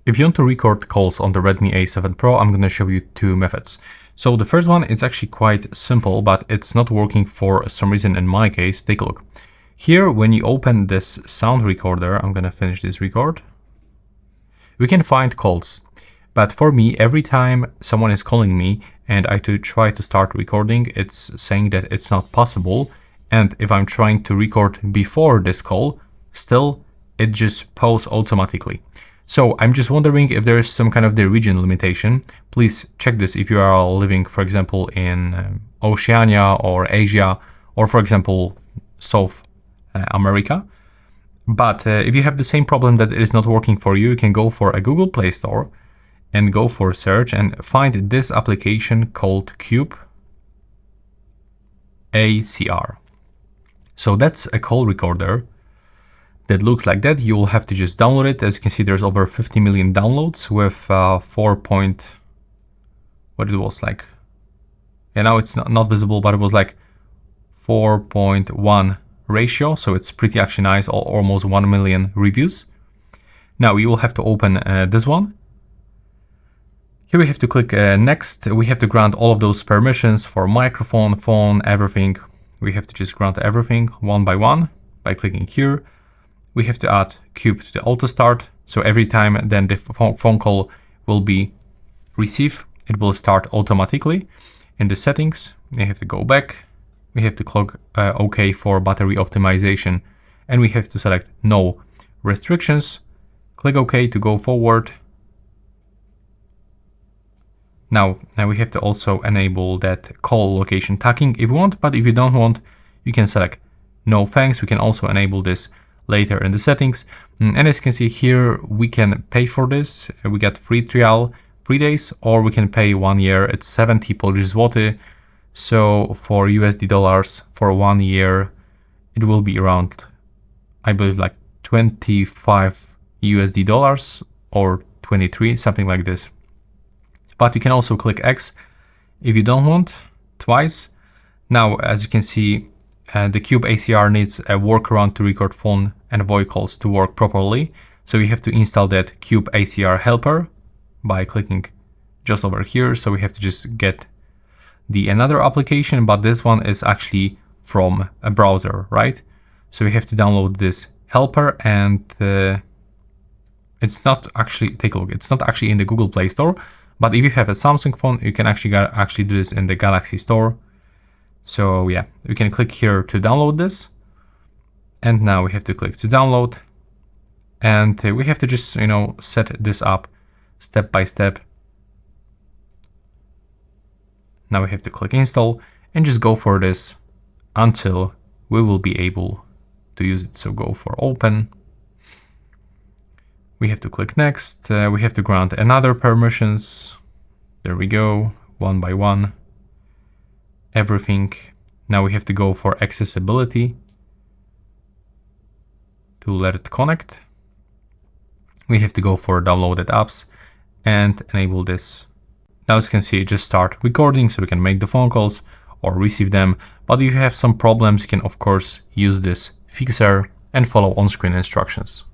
If you want to record calls on the Redmi A7 Pro, I'm going to show you two methods. So the first one is actually quite simple, but it's not working for some reason in my case. Take a look. Here, when you open this sound recorder, I'm going to finish this record. We can find calls. But for me, every time someone is calling me and I try to start recording, it's saying that it's not possible. And if I'm trying to record before this call, still it just pauses automatically. So I'm just wondering if there is some kind of the region limitation. Please check this if you are living, for example, in Oceania or Asia, or for example, South America. But if you have the same problem that it is not working for you, you can go for a Google Play Store and go for search and find this application called Cube ACR. So that's a call recorder that looks like that. You will have to just download it. As you can see, there's over 50 million downloads with what it was like. And now it's not visible, but it was like 4.1 ratio. So it's pretty actually nice, almost 1 million reviews. Now you will have to open this one. Here we have to click next. We have to grant all of those permissions for microphone, phone, everything. We have to just grant everything one by one by clicking here. We have to add Cube to the auto start. So every time then the phone call will be received, it will start automatically. In the settings, we have to go back. We have to click OK for battery optimization. And we have to select no restrictions. Click OK to go forward. Now we have to also enable that call location tagging if you want, but if you don't want, you can select no thanks. We can also enable this later in the settings. And as you can see here, we can pay for this. We get free trial, 3 days, or we can pay 1 year. It's 70 Polish zloty. So for USD dollars for 1 year, it will be around, I believe, like 25 USD dollars or 23, something like this. But you can also click X if you don't want, twice. Now, as you can see, the Cube ACR needs a workaround to record phone and voice calls to work properly. So you have to install that Cube ACR helper by clicking just over here. So we have to just get the another application, but this one is actually from a browser, right? So we have to download this helper, and it's not actually, take a look, it's not actually in the Google Play Store. But if you have a Samsung phone, you can actually do this in the Galaxy Store. So yeah, we can click here to download this. And now we have to click to download. And we have to just, set this up step by step. Now we have to click install and just go for this until we will be able to use it. So go for open. We have to click next. We have to grant another permissions. There we go, one by one. Everything. Now we have to go for accessibility to let it connect. We have to go for downloaded apps and enable this. Now as you can see, just start recording so we can make the phone calls or receive them. But if you have some problems, you can of course use this fixer and follow on-screen instructions.